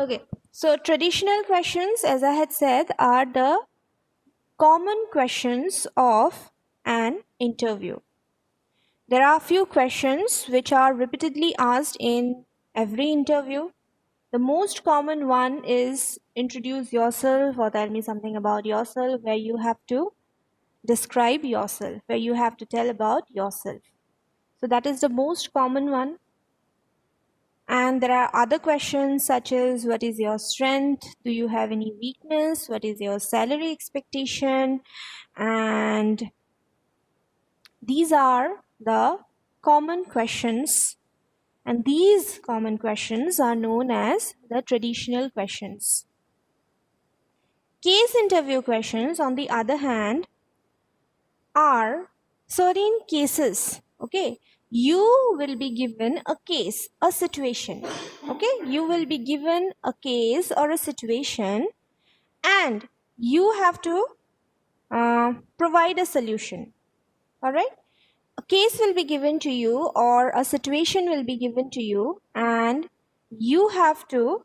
Okay, so traditional questions, as I had said, are the common questions of an interview. There are a few questions which are repeatedly asked in every interview. The most common one is introduce yourself or tell me something about yourself, where you have to describe yourself, where you have to tell about yourself. So that is the most common one. And there are other questions such as what is your strength? Do you have any weakness? What is your salary expectation? And these are the common questions. And these common questions are known as the traditional questions. Case interview questions, on the other hand, are certain cases. Okay, you will be given a case, a situation. Okay, you will be given a case or a situation, and you have to provide a solution. All right, a case will be given to you or a situation will be given to you, and you have to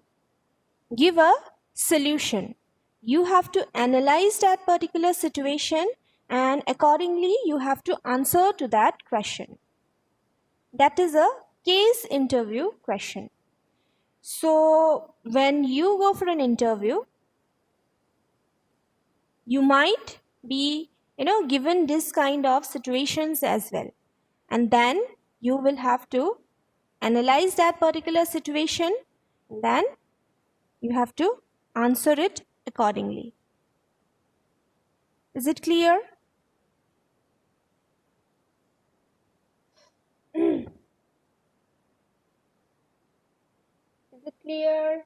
give a solution. You have to analyze that particular situation, and accordingly you have to answer to that question. That is a case interview question. So when you go for an interview, you might be given this kind of situations as well, and then you will have to analyze that particular situation, and then you have to answer it accordingly. Is it clear? Is it clear?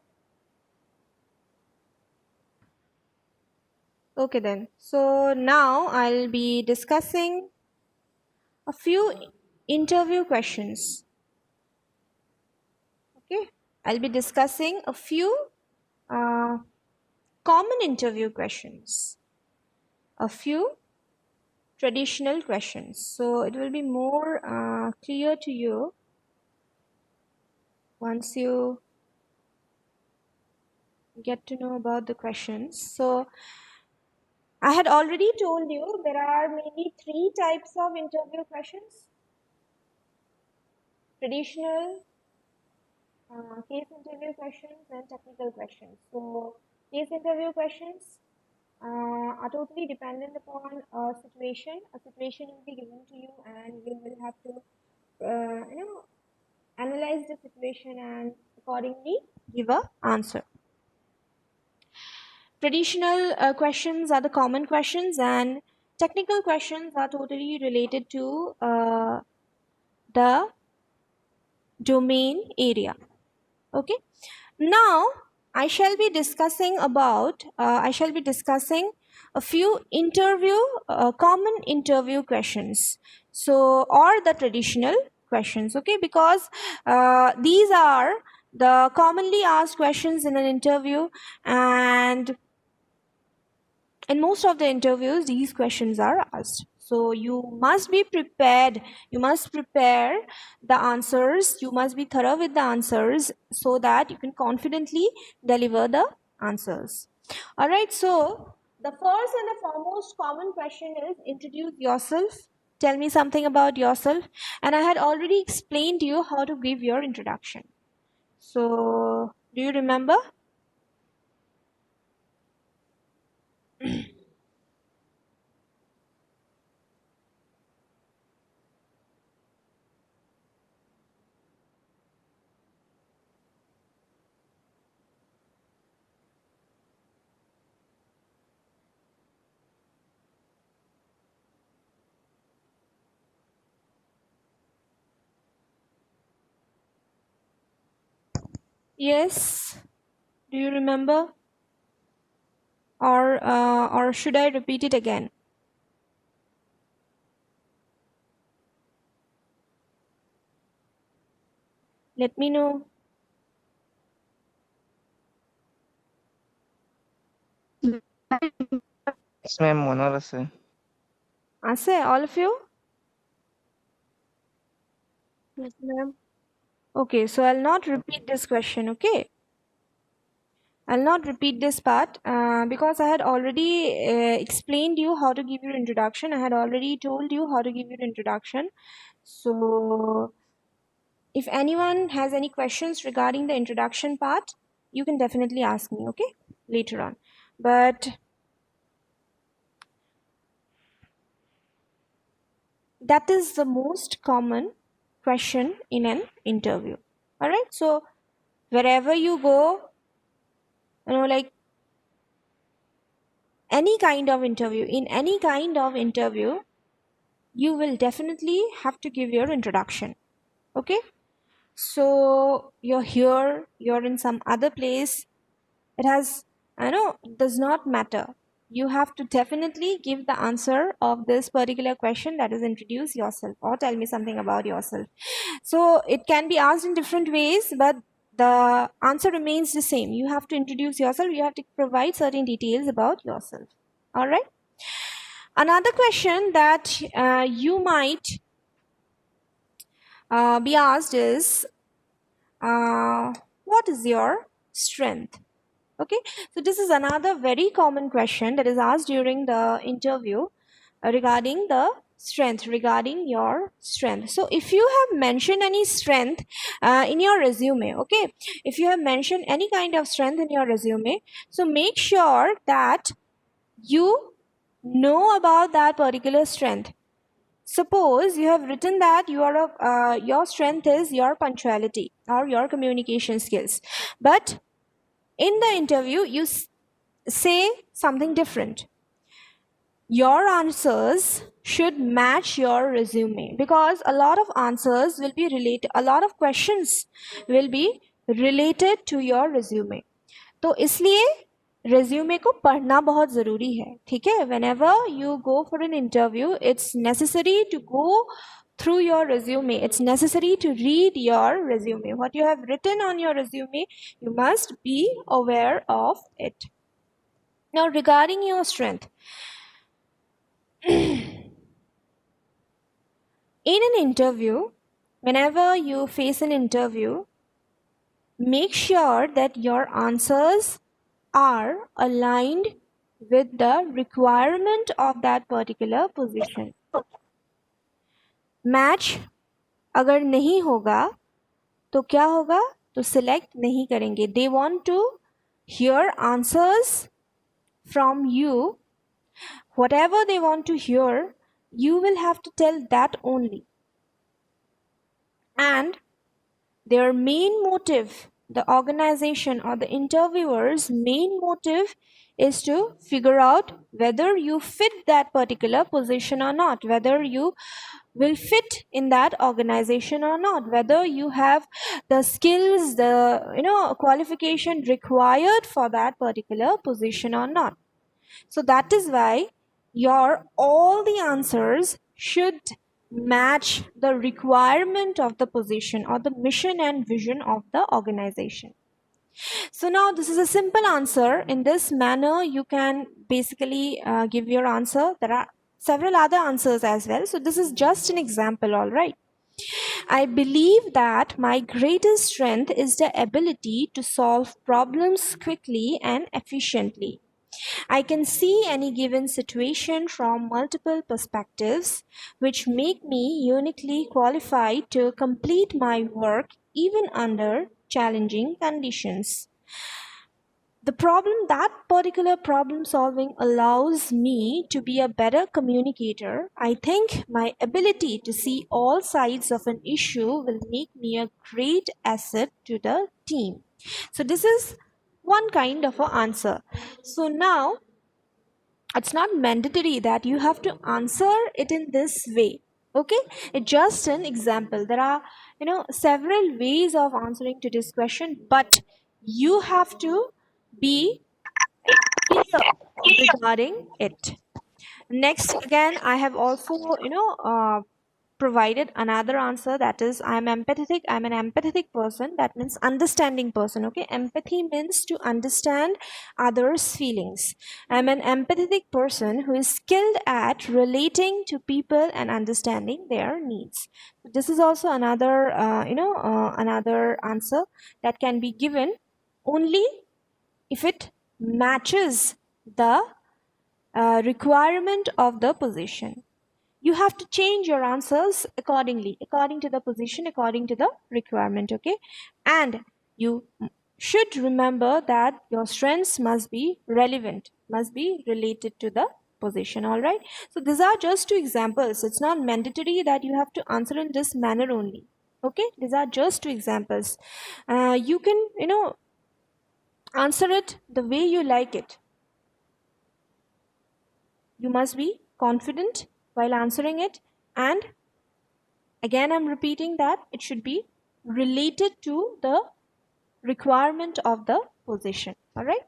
Okay then. So now I'll be discussing a few interview questions. Okay. I'll be discussing a few common interview questions. A few traditional questions. So it will be more clear to you once you get to know about the questions. So I had already told you there are mainly three types of interview questions: traditional, case interview questions, and technical questions. So case interview questions are totally dependent upon a situation. A situation will be given to you, and you will have to analyze the situation and accordingly give a answer. Traditional questions are the common questions, and technical questions are totally related to the domain area. Okay, now I shall be discussing a few common interview questions, so or the traditional questions. Okay, because these are the commonly asked questions in an interview, and in most of the interviews these questions are asked. So you must be prepared, you must prepare the answers, you must be thorough with the answers so that you can confidently deliver the answers. All right, so the first and the foremost common question is introduce yourself, tell me something about yourself. And I had already explained to you how to give your introduction. So do you remember? Yes, do you remember? Or should I repeat it again? Let me know. Yes, ma'am, মনত আছে। Ase, all of you? Yes, ma'am. Okay, so I'll not repeat this question, okay? I'll not repeat this part because I had already explained you how to give your introduction. I had already told you how to give your introduction. So if anyone has any questions regarding the introduction part, you can definitely ask me, okay, later on. But that is the most common question in an interview. All right. So wherever you go, like any kind of interview, in any kind of interview, you will definitely have to give your introduction. Okay. So you're here, you're in some other place. It has, does not matter. You have to definitely give the answer of this particular question, that is, introduce yourself or tell me something about yourself. So it can be asked in different ways, but the answer remains the same. You have to introduce yourself, you have to provide certain details about yourself. All right. Another question that you might be asked is, what is your strength? Okay, so this is another very common question that is asked during the interview regarding the strength, regarding your strength. So if you have mentioned any strength in your resume, okay, if you have mentioned any kind of strength in your resume, so make sure that you know about that particular strength. Suppose you have written that your strength is your punctuality or your communication skills, but in the interview you say something different. Your answers should match your resume, because a lot of answers will be related, a lot of questions will be related to your resume. तो इसलिए resume को पढ़ना बहुत ज़रूरी है, ठीक है? Whenever you go for an interview, it's necessary to go through your resume. It's necessary to read your resume. What you have written on your resume, you must be aware of it. Now, regarding your strength, in an interview, whenever you face an interview, make sure that your answers are aligned with the requirement of that particular position. Match अगर नहीं होगा तो क्या होगा? तो select नहीं करेंगे. They want to hear answers from you. Whatever they want to hear, you will have to tell that only. And their main motive, the organization or the interviewer's main motive, is to figure out whether you fit that particular position or not, whether you will fit in that organization or not, whether you have the skills, the qualification required for that particular position or not. So that is why your all the answers should match the requirement of the position or the mission and vision of the organization. So now this is a simple answer. In this manner, you can basically give your answer. There are several other answers as well. So this is just an example, all right. I believe that my greatest strength is the ability to solve problems quickly and efficiently. I can see any given situation from multiple perspectives, which make me uniquely qualified to complete my work even under challenging conditions. That particular problem solving allows me to be a better communicator. I think my ability to see all sides of an issue will make me a great asset to the team. So this is one kind of an answer. So now it's not mandatory that you have to answer it in this way. Okay, it's just an example. There are several ways of answering to this question, but you have to be clear regarding it. Next, again, I have also provided another answer, that is, I'm empathetic. I'm an empathetic person. That means understanding person. Okay, empathy means to understand others' feelings. I'm an empathetic person who is skilled at relating to people and understanding their needs. This is also another another answer that can be given only if it matches the requirement of the position. You have to change your answers accordingly, according to the position, according to the requirement, okay? And you should remember that your strengths must be relevant, must be related to the position, all right? So these are just two examples. It's not mandatory that you have to answer in this manner only, okay? These are just two examples. You can, answer it the way you like it. You must be confident while answering it, and again I'm repeating that it should be related to the requirement of the position. All right.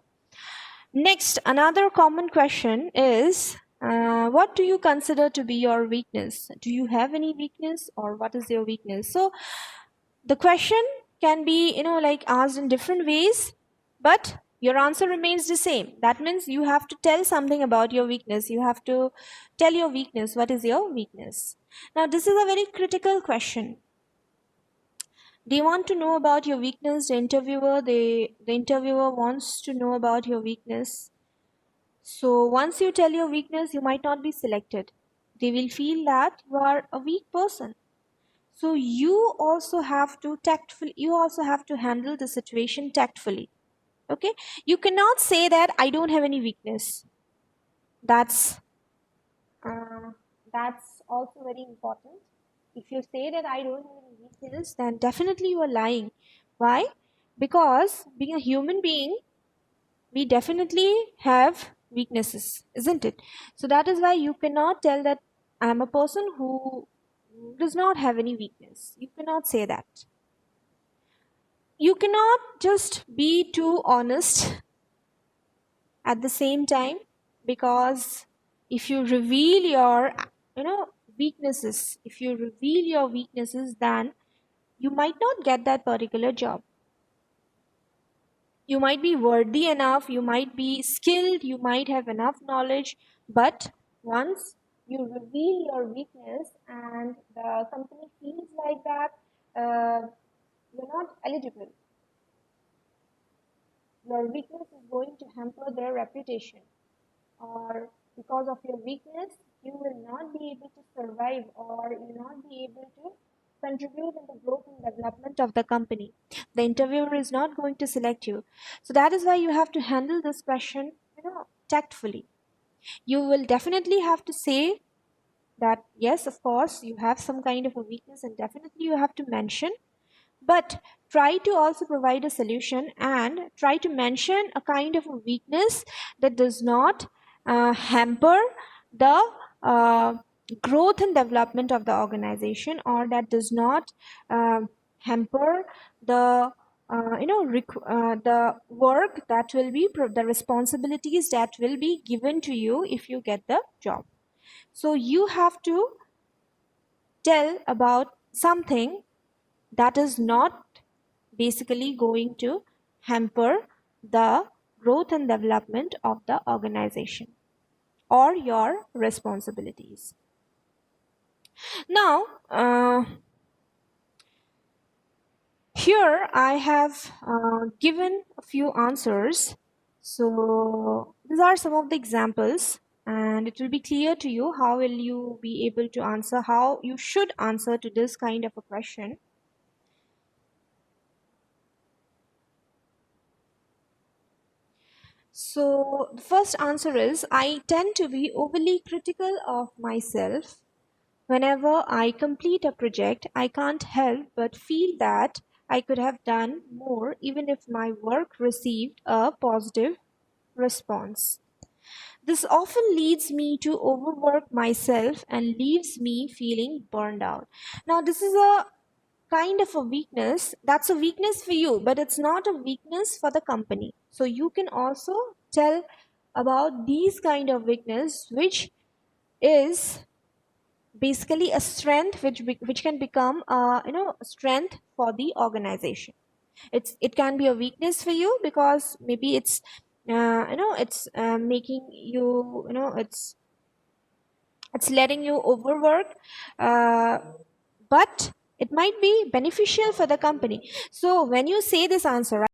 Next, another common question is what do you consider to be your weakness? Do you have any weakness, or what is your weakness? So the question can be like asked in different ways, but your answer remains the same. That means you have to tell something about your weakness. You have to tell your weakness. What is your weakness? Now this is a very critical question. They want to know about your weakness. The interviewer wants to know about your weakness. So once you tell your weakness, you might not be selected. They will feel that you are a weak person. So you also have to handle the situation tactfully. Okay? You cannot say that I don't have any weakness. That's also very important. If you say that I don't have any weakness, then definitely you are lying. Why? Because being a human being, we definitely have weaknesses, isn't it? So that is why you cannot tell that I am a person who does not have any weakness. You cannot say that. You cannot just be too honest at the same time, because if you reveal your weaknesses, then you might not get that particular job. You might be worthy enough, you might be skilled, you might have enough knowledge, but once you reveal your weakness and the company feels like that you're not eligible, your weakness is going to hamper their reputation, or because of your weakness you will not be able to survive, or you will not be able to contribute in the growth and development of the company. The interviewer is not going to select you. So that is why you have to handle this question tactfully. You will definitely have to say that yes, of course you have some kind of a weakness, and definitely you have to mention, but try to also provide a solution and try to mention a kind of a weakness that does not hamper the growth and development of the organization, or that does not hamper the the work that will be the responsibilities that will be given to you if you get the job. So you have to tell about something that is not basically going to hamper the growth and development of the organization or your responsibilities. Now, here I have given a few answers. So these are some of the examples, and it will be clear to you how will you be able to answer, how you should answer to this kind of a question. So the first answer is, I tend to be overly critical of myself. Whenever I complete a project, I can't help but feel that I could have done more even if my work received a positive response. This often leads me to overwork myself and leaves me feeling burned out. Now, this is a kind of a weakness. That's a weakness for you, but it's not a weakness for the company. So you can also tell about these kind of weakness, which is basically a strength which can become a strength for the organization. It can be a weakness for you because maybe it's it's making you it's letting you overwork, but it might be beneficial for the company. So when you say this answer, right,